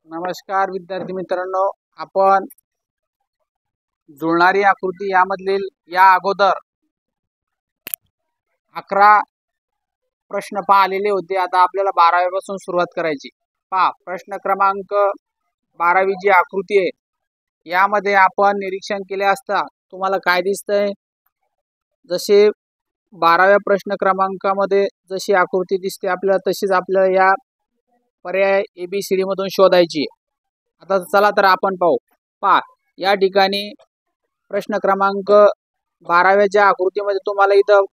नमस्कार विद्यार्थी मित्रांनो, आपण जुळणारी आकृती यामधील या अगोदर 11 प्रश्न पाहिलेले होते. आता आपल्याला 12व्या पासून सुरुवात करायची. पहा, प्रश्न क्रमांक 12वी जी आकृती आहे यामध्ये आपण निरीक्षण केले असता तुम्हाला काय दिसतंय, जसे 12व्या प्रश्न क्रमांकामध्ये जशी आकृती दिसते आपल्याला तशीच आपल्याला या पर्याय ABCD मधून शोधायची. आता चला तर आपण पाहू. पहा, या ठिकाणी प्रश्न क्रमांक 12व्याच्या आकृतीमध्ये तुम्हाला इथं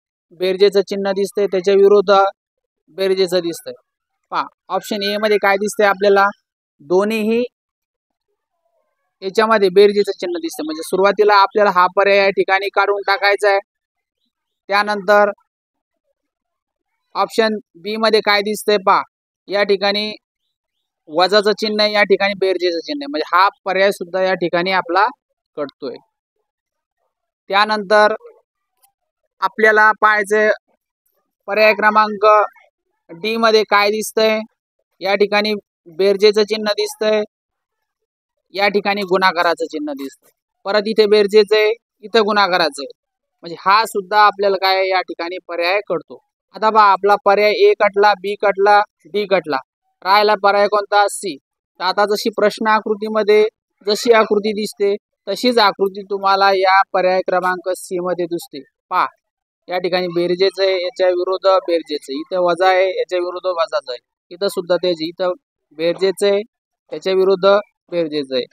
बेरजेचं चिन्ह दिसतंय, त्याच्या विरुद्ध बेरजेचं दिसतंय. पहा, ऑप्शन ए मध्ये काय दिसतंय आपल्याला, दोन्हीही याच्यामध्ये बेरजेचं चिन्ह दिसतं. म्हणजे सुरुवातीला आपल्याला हा पर्याय या ठिकाणी काढून टाकायचा आहे. त्यानंतर ऑप्शन बी मध्ये काय दिसतंय, पहा या ठिकाणी वजाचं चिन्ह आहे, या ठिकाणी बेरजेचं चिन्ह आहे. म्हणजे हा पर्याय सुद्धा या ठिकाणी आपला कटतोय. त्यानंतर आपल्याला पाहायचे पर्याय क्रमांक डी मध्ये काय दिसतंय, या ठिकाणी बेरजेचं चिन्ह दिसतंय, या ठिकाणी गुणाकाराचं चिन्ह दिसतंय. परत इथे बेरजेचं आहे, इथं गुणाकाराचं आहे. म्हणजे हा सुद्धा आपल्याला काय या ठिकाणी पर्याय कटतो. आता पहा, आपला पर्याय ए कटला, बी कटला, डी कटला, राहिला पर्याय कोणता, सी. तर आता जशी प्रश्न आकृतीमध्ये जशी आकृती दिसते तशीच आकृती तुम्हाला या पर्याय क्रमांक सी मध्ये दिसते. पहा, या ठिकाणी बेरजेचं आहे, याच्या विरुद्ध बेरजेचं आहे, इथं वजा आहे, याच्या विरुद्ध वजाचं आहे, इथं सुद्धा तेच, इथं बेरजेचं आहे, त्याच्या विरुद्ध बेरजेचं आहे,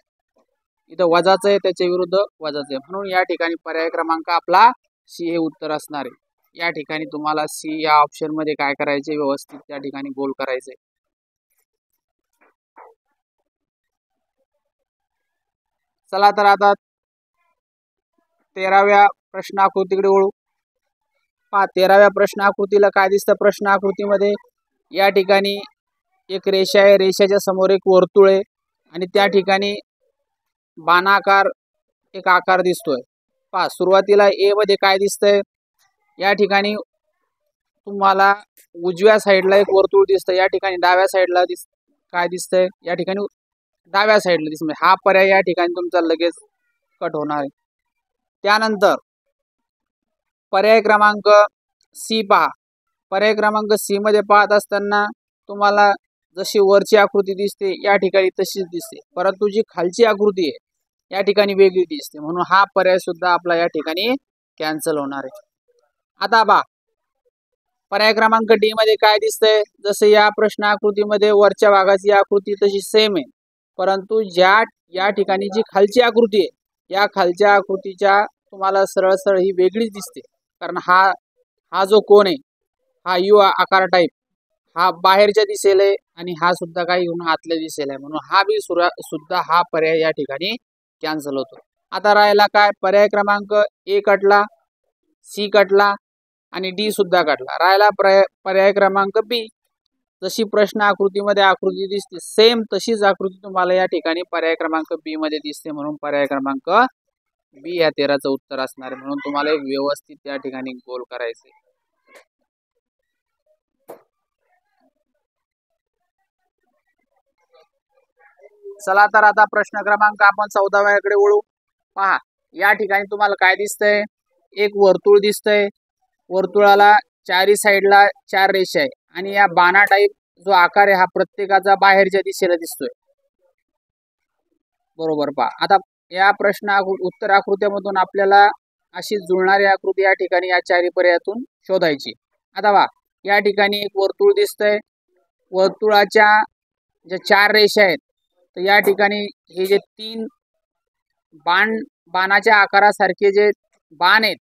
इथं वजाचं आहे, त्याच्या विरुद्ध वजाचं आहे. म्हणून या ठिकाणी पर्याय क्रमांक आपला सी हे उत्तर असणार आहे. या ठिकाणी तुम्हाला सी या ऑप्शन मध्ये काय करायचे, व्यवस्थित त्या ठिकाणी गोल करायचे. चला तर आता 13व्या प्रश्न आकृतीकडे वळू. पहा, 13व्या प्रश्न आकृतीला काय दिसतं, प्रश्न आकृतीमध्ये या ठिकाणी एक रेषा आहे, रेषेच्या समोर एक वर्तुळ आहे आणि त्या ठिकाणी बाणाकार एक आकार दिसतोय. पहा, सुरुवातीला ए मध्ये काय दिसतंय, या ठिकाणी तुम्हाला उजव्या साईडला एक वर्तुळ दिसतं, या ठिकाणी डाव्या साईडला काय दिसतंय, या ठिकाणी डाव्या साईडला दिसतंय. हा पर्याय या ठिकाणी तुमचा लगेच कट होणार आहे. त्यानंतर पर्याय क्रमांक सी पहा, पर्याय क्रमांक सी मध्ये पाहत असताना तुम्हाला जशी वरची आकृती दिसते या ठिकाणी तशीच दिसते, परंतु जी खालची आकृती आहे या ठिकाणी वेगळी दिसते. म्हणून हा पर्याय सुद्धा आपला या ठिकाणी कॅन्सल होणार आहे. आता पहा, पर्याय क्रमांक डी मध्ये काय दिसतंय, जसं या प्रश्न आकृतीमध्ये वरच्या भागाची आकृती तशी सेम आहे, परंतु या ठिकाणी जी खालची आकृती आहे या खालच्या आकृतीच्या तुम्हाला सरळ सरळ ही वेगळीच दिसते. कारण हा जो कोण आहे हा यू आकार टाईप हा बाहेरच्या दिशेला आहे आणि हा सुद्धा काही होऊन आतल्या दिशेला आहे. म्हणून हा बी सुद्धा हा पर्याय या ठिकाणी कॅन्सल होतो. आता राहिला काय, पर्याय क्रमांक ए कटला, सी कटला आणि डी सुद्धा कटला. राहिला पर्याय क्रमांक बी. जशी प्रश्न आकृतीमध्ये आकृती दिसते सेम तशीच आकृती तुम्हाला या ठिकाणी पर्याय क्रमांक बी मध्ये दिसते. म्हणून पर्याय क्रमांक बी या 13चं उत्तर असणार आहे. म्हणून तुम्हाला एक व्यवस्थित या ठिकाणी गोल करायचे. चला तर आता प्रश्न क्रमांक आपण 14व्याकडे वळू. पहा, या ठिकाणी तुम्हाला काय दिसतंय, एक वर्तुळ दिसतंय, वर्तुळाला चारी साईडला 4 रेषा आहे आणि या बाणा टाईप जो आकार आहे हा प्रत्येकाचा बाहेरच्या दिशेला दिसतोय. बरोबर. पहा, आता या प्रश्न उत्तर आकृत्यामधून आपल्याला अशी जुळणारी आकृती या ठिकाणी या चारी पर्यायातून शोधायची. आता पहा, या ठिकाणी एक वर्तुळ दिसतंय, वर्तुळाच्या ज्या 4 रेषा आहेत तर या ठिकाणी हे जे 3 बाणाच्या आकारासारखे जे बाण आहेत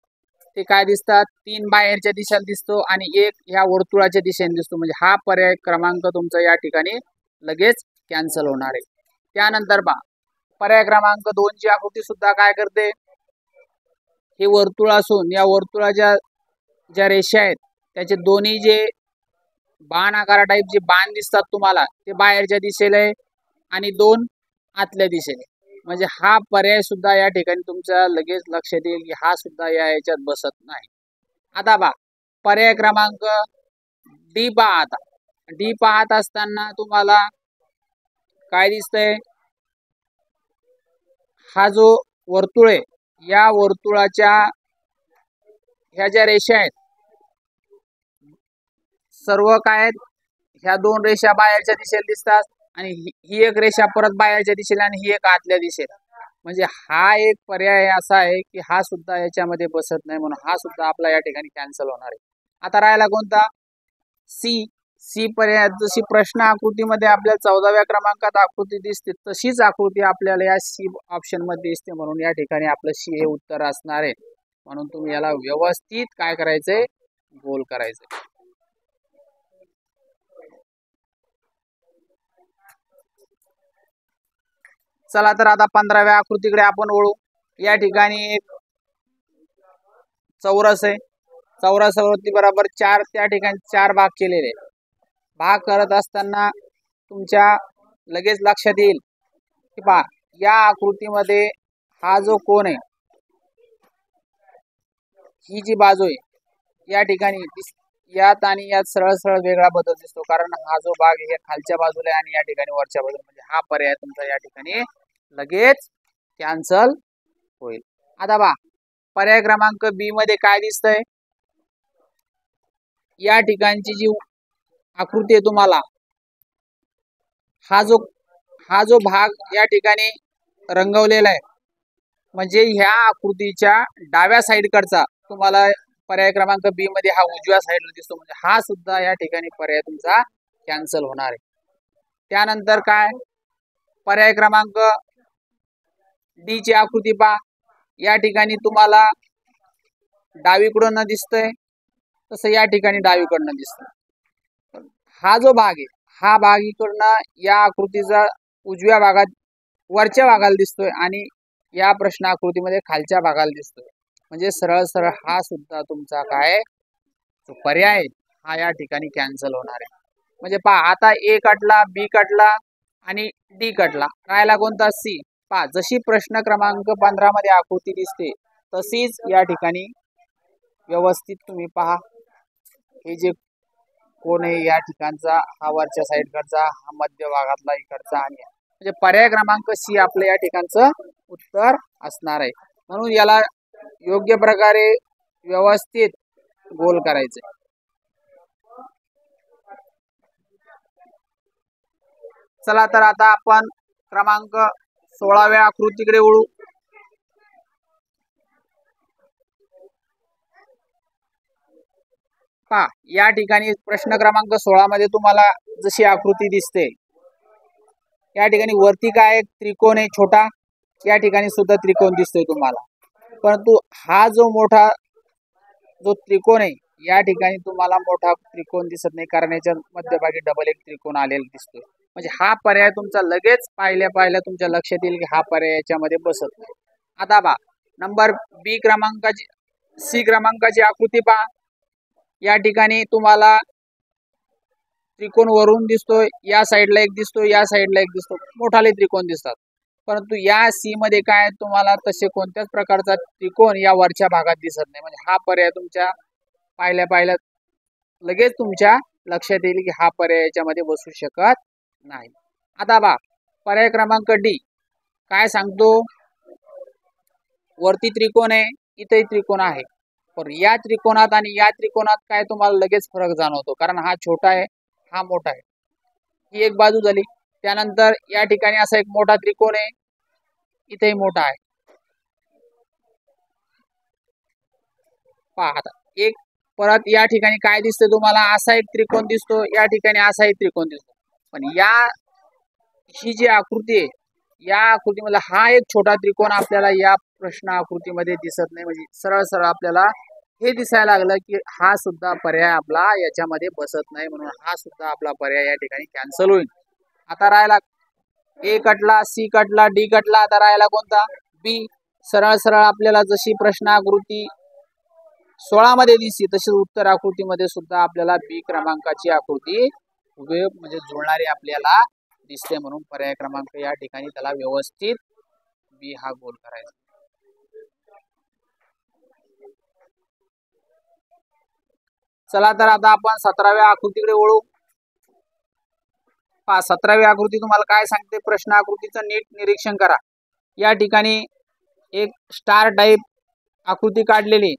ते काय दिसतात, 3 बाहेरच्या दिशेला दिसतो आणि एक ह्या वर्तुळाच्या दिशेने दिसतो. म्हणजे हा पर्याय क्रमांक तुमचा या ठिकाणी लगेच कॅन्सल होणार आहे. त्यानंतर पहा, पर्याय क्रमांक 2 ची आकृती सुद्धा काय करते, हे वर्तुळ असून या वर्तुळाच्या ज्या रेषा आहेत त्याचे दोन्ही जे बाण आकार टाईप जे बाण दिसतात तुम्हाला ते बाहेरच्या दिशेला आहे आणि 2 आतल्या दिशेने. म्हणजे हा पर्याय सुद्धा या ठिकाणी तुमच्या लगेच लक्षात येईल की हा सुद्धा या याच्यात बसत नाही. आता पहा, पर्याय क्रमांक डी पहा. आता डी पाहत असताना तुम्हाला काय दिसतंय, हा जो वर्तुळ आहे या वर्तुळाच्या ह्या ज्या रेषा आहेत सर्व काय आहेत, ह्या दोन रेषा बाहेरच्या दिशेला दिसतात आणि ही एक रेषा परत बाहेरच्या दिशेला आणि ही एक आतल्या दिशेला. म्हणजे हा एक पर्याय असा आहे की हा सुद्धा याच्यामध्ये बसत नाही, म्हणून हा सुद्धा आपला या ठिकाणी कॅन्सल होणार आहे. आता राहिला कोणता, सी. सी पर्याय. जशी प्रश्न आकृतीमध्ये आपल्याला 14व्या क्रमांकात आकृती दिसते तशीच आकृती आपल्याला या सी ऑप्शन मध्ये दिसते, म्हणून या ठिकाणी आपलं सी हे उत्तर असणार आहे. म्हणून तुम्ही याला व्यवस्थित काय करायचंय, गोल करायचंय. चला तर आता 15व्या आकृतीकडे आपण वळू. या ठिकाणी एक चौरस आहे. चौरसावरती बरोबर चार, त्या ठिकाणी 4 भाग केलेले. भाग करत असताना तुमच्या लगेच लक्षात येईल की पहा या आकृतीमध्ये हा जो कोण आहे, ही जी बाजू आहे या ठिकाणी यात आणि यात सरळ सरळ वेगळा बदल दिसतो, कारण हा जो भाग आहे खालच्या बाजूला आहे आणि या ठिकाणी वरच्या बाजूला, म्हणजे हा पर्याय तुमचा या ठिकाणी लगेच कॅन्सल होईल. आता बा पर्याय क्रमांक बी मध्ये काय दिसतंय, या ठिकाणची जी आकृती आहे तुम्हाला हा जो भाग या ठिकाणी रंगवलेला आहे, म्हणजे ह्या आकृतीच्या डाव्या साईडकडचा तुम्हाला पर्याय क्रमांक बी मध्ये हा उजव्या साईडला दिसतो, म्हणजे हा सुद्धा या ठिकाणी पर्याय तुमचा कॅन्सल होणार आहे. त्यानंतर काय, पर्याय क्रमांक डी ची आकृती पहा. या ठिकाणी तुम्हाला डावीकडून दिसतंय तसं या ठिकाणी डावीकडनं दिसतंय. हा जो भाग आहे हा भाग इकडनं या आकृतीचा उजव्या भागात वरच्या भागाला दिसतोय आणि या प्रश्न आकृतीमध्ये खालच्या भागाला दिसतोय, म्हणजे सरळ सरळ हा सुद्धा तुमचा काय जो पर्याय हा या ठिकाणी कॅन्सल होणार आहे. म्हणजे पहा आता ए कटला, बी कटला आणि डी कटला, राहिला कोणता, सी. पहा जशी प्रश्न क्रमांक 15 मध्ये आकृती दिसते तशीच या ठिकाणी व्यवस्थित तुम्ही पहा. हे जे कोण आहे या ठिकाणचा, हा वरच्या साईडकडचा, हा मध्य भागातला इकडचा, आणि म्हणजे पर्याय क्रमांक सी आपलं या ठिकाणचं उत्तर असणार आहे. म्हणून याला योग्य प्रकारे व्यवस्थित गोल करायचंय. चला तर आता आपण क्रमांक 16व्या आकृतीकडे वळू. पहा या ठिकाणी प्रश्न क्रमांक 16 मध्ये तुम्हाला जशी आकृती दिसते या ठिकाणी वरती काय त्रिकोण आहे छोटा, या ठिकाणी सुद्धा त्रिकोण दिसतोय तुम्हाला, परंतु हा जो मोठा जो त्रिकोण आहे या ठिकाणी तुम्हाला मोठा त्रिकोण दिसत नाही, कारण याच्या मध्यभागी डबल एक त्रिकोण आलेला दिसतोय. म्हणजे हा पर्याय तुमचा लगेच पाहिल्या तुमच्या लक्षात येईल की हा पर्याय याच्यामध्ये बसत नाही. आता पहा नंबर बी क्रमांकाची, सी क्रमांकाची आकृती पहा. या ठिकाणी तुम्हाला त्रिकोण वरून दिसतोय, या साईडला एक दिसतोय, या साईडला एक दिसतो, मोठाले त्रिकोण दिसतात, परंतु या सी मध्ये काय तुम्हाला तसे कोणत्याच प्रकारचा त्रिकोण या वरच्या भागात दिसत नाही. म्हणजे हा पर्याय तुमच्या पाहिल्या लगेच तुमच्या लक्षात येईल की हा पर्याय याच्यामध्ये बसू शकत नाही. आता बा पर्याय क्रमांक डी काय सांगतो, वरती त्रिकोण आहे, इथे त्रिकोण आहे, पण या त्रिकोणात आणि या त्रिकोणात काय तुम्हाला लगेच फरक जाणवतो, कारण हा छोटा आहे हा मोठा आहे, ही एक बाजू झाली. त्यानंतर या ठिकाणी असा एक मोठा त्रिकोण आहे, इथेही मोठा आहे. पहा आता एक परत या ठिकाणी काय दिसतं तुम्हाला, असा एक त्रिकोण दिसतो, या ठिकाणी असा एक त्रिकोण दिसतो, पण या ही जी आकृती आहे या आकृतीमध्ये हा एक छोटा त्रिकोण आपल्याला या प्रश्न आकृतीमध्ये दिसत नाही. म्हणजे सरळ सरळ आपल्याला हे दिसायला लागलं की हा सुद्धा पर्याय आपला याच्यामध्ये बसत नाही, म्हणून हा सुद्धा आपला पर्याय या ठिकाणी कॅन्सल होईल. आता राहिला ए कटला, सी कटला, डी कटला, आता राहिला कोणता, बी. सरळ सरळ आपल्याला जशी प्रश्न आकृती 16 मध्ये दिसते तशी उत्तर आकृतीमध्ये सुद्धा आपल्याला बी क्रमांकाची आकृती म्हणजे जुळणारी आपल्याला दिसते, म्हणून पर्याय क्रमांक या ठिकाणी त्याला व्यवस्थित बी हा गोल करायचा. चला तर आता आपण 17व्या आकृतीकडे वळू. पहा 17वी आकृती तुम्हाला काय सांगते, प्रश्न आकृतीचं नीट निरीक्षण करा। या ठिकाणी एक स्टार टाइप आकृती काढलेली,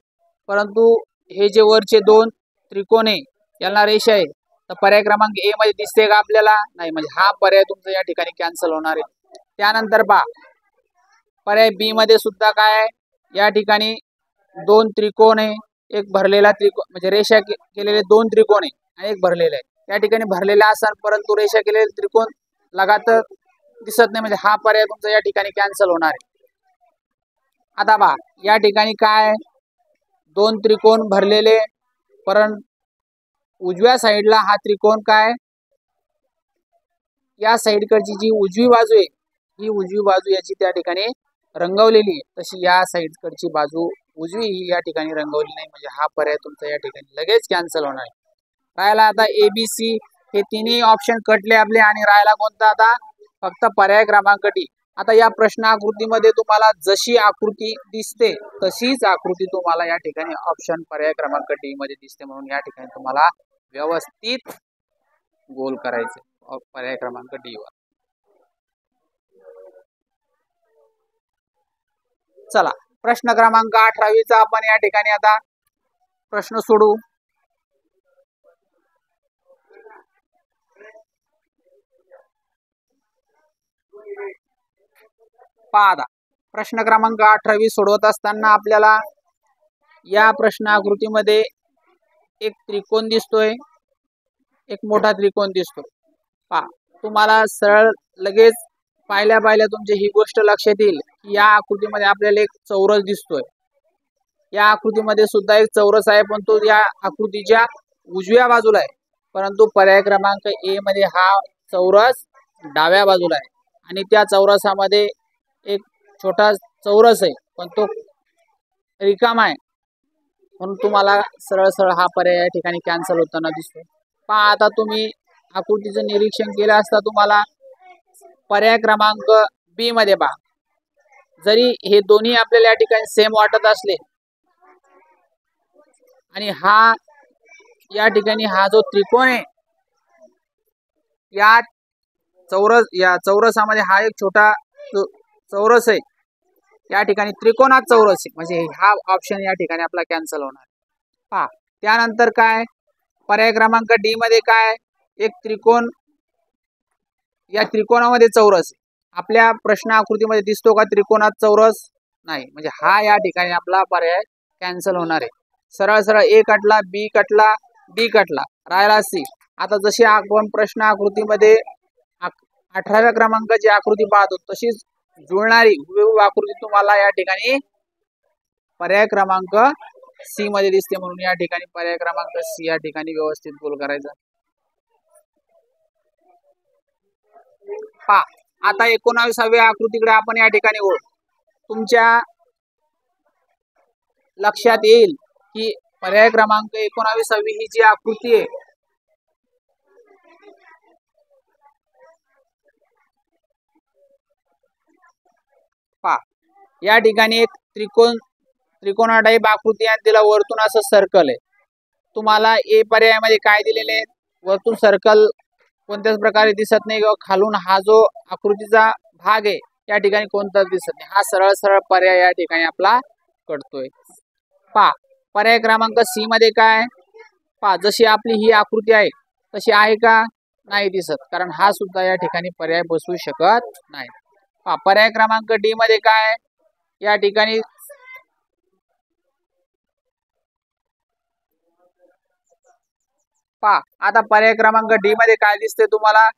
परंतु हे जे वरचे दोन त्रिकोण आहे याला रेषा आहे, तर पर्याय क्रमांक ए मध्ये दिसते का आपल्याला? नाही, म्हणजे हा पर्याय तुमचा या ठिकाणी कॅन्सल होणार आहे। त्यानंतर पहा पर्याय बी मध्ये सुद्धा काय आहे, या ठिकाणी दोन त्रिकोण आहे, एक भरलेला त्रिकोण म्हणजे रेषा केलेले दोन त्रिकोण आहे आणि एक भरलेला आहे। या ठिकाणी भरलेला असाल परंतु रेषा केलेले त्रिकोण लगातार दिसत नाही, म्हणजे हा पर्याय तुमचा या ठिकाणी कॅन्सल होणार आहे। आता पहा या ठिकाणी काय दोन त्रिकोण भरलेले, परंतु उजव्या साईडला हा त्रिकोण काय, या साईडकडची जी उजवी बाजू आहे ही उजवी बाजू याची त्या ठिकाणी रंगवलेली आहे, तशी या साईडकडची बाजू उजवी ही या ठिकाणी रंगवली नाही, म्हणजे हा पर्याय तुमचा या ठिकाणी लगेच कॅन्सल होणार आहे। राहिला आता ए बी सी हे तिन्ही ऑप्शन कटले आपले, आणि राहिला कोणता आता फक्त पर्याय क्रमांक डी। आता या प्रश्न आकृतीमध्ये तुम्हाला जशी आकृती दिसते तशीच आकृती तुम्हाला या ठिकाणी ऑप्शन पर्याय क्रमांक डी मध्ये दिसते, म्हणून या ठिकाणी तुम्हाला व्यवस्थित गोल करायचे पर्याय क्रमांक डी वर। चला प्रश्न क्रमांक 18वीचा आपण या ठिकाणी आता प्रश्न सोडू। पहा प्रश्न क्रमांक 18वी सोडवत असताना आपल्याला या प्रश्न आकृतीमध्ये एक त्रिकोण दिसतोय, एक मोठा त्रिकोण दिसतो। पहा तुम्हाला सरळ लगेच पाहिल्या तुमची ही गोष्ट लक्षात येईल की या आकृतीमध्ये आपल्याला एक चौरस दिसतोय। या आकृतीमध्ये सुद्धा एक चौरस आहे, पण तो या आकृतीच्या उजव्या बाजूला आहे, परंतु पर्याय क्रमांक ए मध्ये हा चौरस डाव्या बाजूला आहे, आणि त्या चौरसामध्ये एक छोटा चौरस आहे पण तो रिकामा आहे, म्हणून तुम्हाला सरळ सरळ हा पर्याय या ठिकाणी कॅन्सल होताना दिसतो। पहा आता तुम्ही आकृतीचं निरीक्षण केलं असता तुम्हाला पर्याय क्रमांक बी मध्ये पहा, जरी हे दोन्ही आपल्याला या ठिकाणी सेम वाटत असले आणि हा या ठिकाणी हा जो त्रिकोण आहे या चौरसामध्ये हा एक छोटा चौरस आहे, या ठिकाणी त्रिकोणात चौरस आहे, म्हणजे हा ऑप्शन या ठिकाणी आपला कॅन्सल होणार। पहा त्यानंतर काय पर्याय क्रमांक डी मध्ये काय एक त्रिकोण, या त्रिकोणामध्ये चौरस आपल्या प्रश्न आकृतीमध्ये दिसतो का त्रिकोणात चौरस? नाही, म्हणजे हा या ठिकाणी आपला पर्याय कॅन्सल होणार आहे। सरळ सरळ ए कटला, बी कटला, डी कटला, राहिला सी। आता जशी आपण प्रश्न आकृतीमध्ये 18व्या क्रमांकाची आकृती पाहतो तशीच जुळणारी हुबेहूब आकृती तुम्हाला या ठिकाणी पर्याय क्रमांक सी मध्ये दिसते, म्हणून या ठिकाणी पर्याय क्रमांक सी या ठिकाणी व्यवस्थित गोल करायचा। पहा आता 19व्या आकृतीकडे आपण या ठिकाणी वळू। तुमच्या लक्षात येईल की पर्याय क्रमांक 19वी ही जी आकृती आहे पहा या ठिकाणी एक त्रिकोणा टाइप आकृती आहे, तिला वरतून असं सर्कल आहे। तुम्हाला ए पर्यायामध्ये काय दिलेले आहे, वरतून सर्कल कोणत्याच प्रकारे दिसत नाही, किंवा खालून हा जो आकृतीचा भाग आहे या ठिकाणी कोणताच दिसत नाही, हा सरळ सरळ पर्याय या ठिकाणी आपला कटतोय। पहा पर्याय क्रमांक सी मध्ये काय पहा, जशी आपली ही आकृती आहे तशी आहे का? नाही दिसत, कारण हा सुद्धा या ठिकाणी पर्याय बसू शकत नाही। पहा पर्याय क्रमांक डी मध्ये काय या ठिकाणी पहा आता पर्याय क्रमांक डी मध्ये काय दिसते तुम्हाला,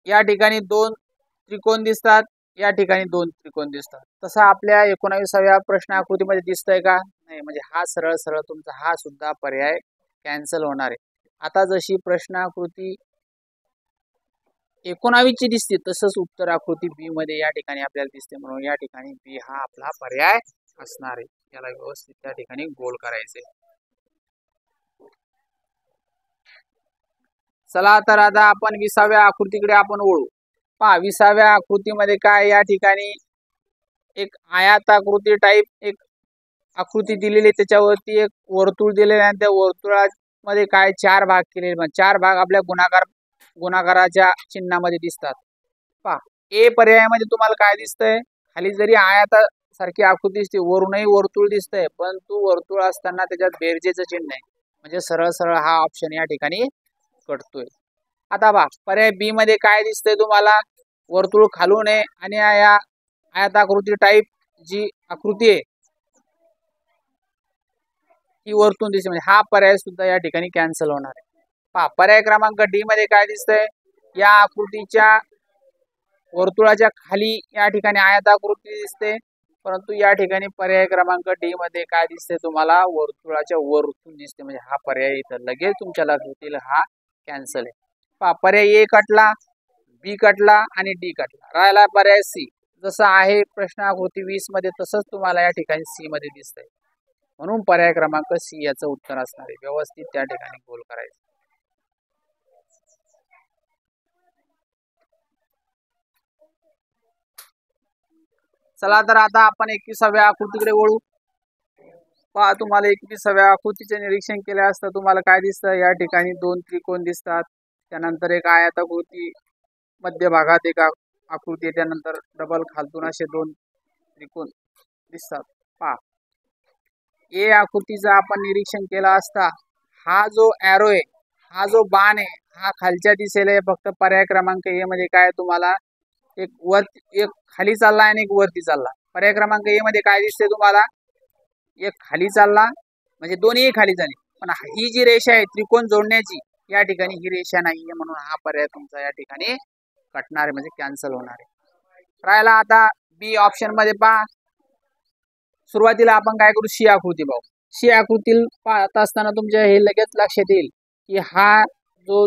या ठिकाणी दोन त्रिकोण दिसतात, या ठिकाणी दोन त्रिकोण दिसतात। तसा आपल्या 19व्या प्रश्न आकृतीमध्ये दिसतंय का? नाही, म्हणजे हा सरळ सरळ तुमचा हा सुद्धा पर्याय कॅन्सल होणार आहे। आता जशी प्रश्न आकृती 19वी दिसते तसंच उत्तर आकृती बी मध्ये या ठिकाणी आपल्याला दिसते, म्हणून या ठिकाणी बी हा आपला पर्याय असणार आहे। याला व्यवस्थित त्या ठिकाणी गोल करायचे। चला तर आता आपण 20व्या आकृतीकडे आपण वळू। पहा 20व्या आकृतीमध्ये काय या ठिकाणी एक आयताकृती टाइप एक आकृती दिलेली, त्याच्यावरती एक वर्तुळ दिलेले आणि त्या वर्तुळामध्ये काय चार भाग केलेले, चार भाग आपल्या गुणाकाराच्या चिन्हामध्ये दिसतात। पहा ए पर्यायामध्ये तुम्हाला काय दिसतंय, खाली जरी आयता सारखी आकृती दिसते, वरूनही वर्तुळ दिसतंय, परंतु वर्तुळ असताना त्याच्यात बेरजेचं चिन्ह आहे, म्हणजे सरळ सरळ हा ऑप्शन या ठिकाणी कटतोय। आता पहा पर्याय बी मध्ये काय दिसतंय तुम्हाला, वर्तुळ खालून आहे आणि या आयताकृती टाईप जी आकृती आहे ती वरतून दिसते, म्हणजे हा पर्याय सुद्धा या ठिकाणी कॅन्सल होणार आहे। पहा पर्याय क्रमांक डी मध्ये काय दिसतंय, या आकृतीच्या वर्तुळाच्या खाली या ठिकाणी आयताकृती दिसते, परंतु या ठिकाणी पर्याय क्रमांक डी मध्ये काय दिसते तुम्हाला, वर्तुळाच्या वरतून दिसते, म्हणजे हा पर्याय इथं लगेच तुमच्या लक्षात येईल हा कॅन्सल आहे। पहा पर्याय ए कटला, बी कटला आणि डी कटला, राहिला पर्याय सी। जसं आहे प्रश्न आकृती 20 मध्ये तसंच तुम्हाला या ठिकाणी सी मध्ये दिसतंय, म्हणून पर्याय क्रमांक सी याचं उत्तर असणार आहे। व्यवस्थित त्या ठिकाणी गोल करायचं। चला तर आता आपण 21व्या आकृतीकडे वळू। पहा तुम्हाला 21व्या आकृतीचे निरीक्षण केले असता तुम्हाला काय दिसतं, या ठिकाणी 2 त्रिकोण दिसतात, त्यानंतर एक आयताकृती मध्यभागात एक आकृती, त्यानंतर डबल खालतून असे 2 त्रिकोण दिसतात। पहा ए आकृतीचा आपण निरीक्षण केला असता हा जो एरो आहे, हा जो बाण आहे, हा खालच्या दिशेला आहे, फक्त पर्याय क्रमांक ए मध्ये काय तुम्हाला एक खाली चालला आणि एक वरती चालला। पर्याय क्रमांक ए मध्ये काय दिसते तुम्हाला, एक खाली चालला म्हणजे दोन्ही खाली झाले, पण ही जी रेषा आहे त्रिकोण जोडण्याची या ठिकाणी ही रेषा नाहीये, म्हणून हा पर्याय तुमचा या ठिकाणी कटणार आहे, म्हणजे कॅन्सल होणार आहे। राहिला आता बी ऑप्शन मध्ये। पहा सुरुवातीला आपण काय करू, शी आकृती पाहू। शी आकृती पाहत असताना तुमच्या हे लगेच लक्षात येईल की हा जो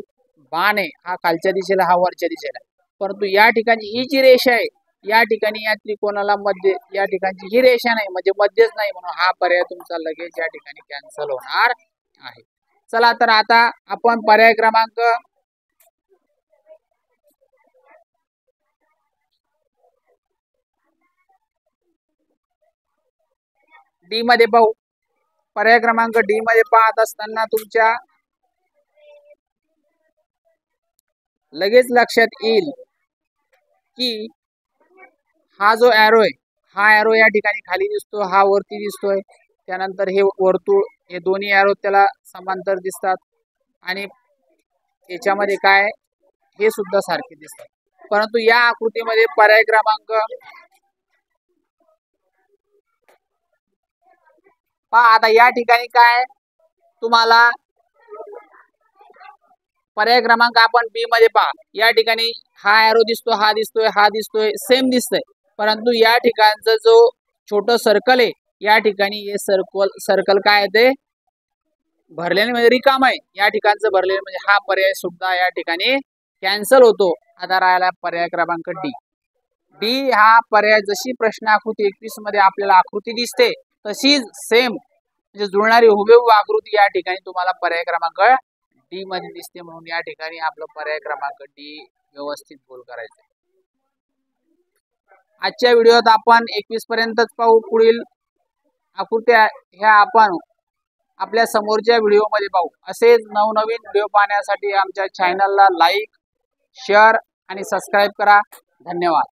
बाण आहे हा खालच्या दिशेला, हा वरच्या दिशेला, परंतु या ठिकाणी ही जी रेषा आहे या ठिकाणी या त्रिकोणाला मध्ये या ठिकाणची ही रेषा नाही, म्हणजे मध्यच नाही, म्हणून हा पर्याय तुमचा लगेच या ठिकाणी कॅन्सल होणार आहे। चला तर आता आपण पर्याय क्रमांक डी मध्ये पाहू। पर्याय क्रमांक डी मध्ये पाहत असताना तुमच्या लगेच लक्षात येईल की हा जो एरो आहे, हा एरो या ठिकाणी खाली दिसतो, हा वरती दिसतोय, त्यानंतर हे वर्तुळ, हे दोन्ही एरो त्याला समांतर दिसतात आणि याच्यामध्ये काय हे सुद्धा सारखे दिसतात, परंतु या आकृतीमध्ये पर्याय क्रमांक पहा आता या ठिकाणी काय तुम्हाला पर्याय क्रमांक आपण बी मध्ये पहा, या ठिकाणी हा एरो दिसतो, हा दिसतोय, हा दिसतोय, सेम दिसतंय, परंतु या ठिकाणचा जो छोटं सर्कल आहे या ठिकाणी हे सर्कल काय आहे ते भरलेले, म्हणजे रिकाम आहे, या ठिकाणचं भरलेलं, म्हणजे हा पर्याय सुद्धा या ठिकाणी कॅन्सल होतो। आता राहिला पर्याय क्रमांक डी। डी हा पर्याय जशी प्रश्न आकृती 21 मध्ये आपल्याला आकृती दिसते तशीच सेम म्हणजे जुळणारी हुबेहूब आकृती या ठिकाणी तुम्हाला पर्याय क्रमांक डी मध्ये दिसते, म्हणून या ठिकाणी आपलं पर्याय क्रमांक डी व्यवस्थित गोल करायचं। आजच्या व्हिडिओत आपण 21 पर्यंतच पाहू, पुढील आकृत्या ह्या आपण आपल्या समोरच्या व्हिडिओ मध्ये पाहू। असेच नवनवीन व्हिडिओ पाहण्यासाठी आमच्या चॅनलला लाईक, शेअर आणि सबस्क्राईब करा। धन्यवाद।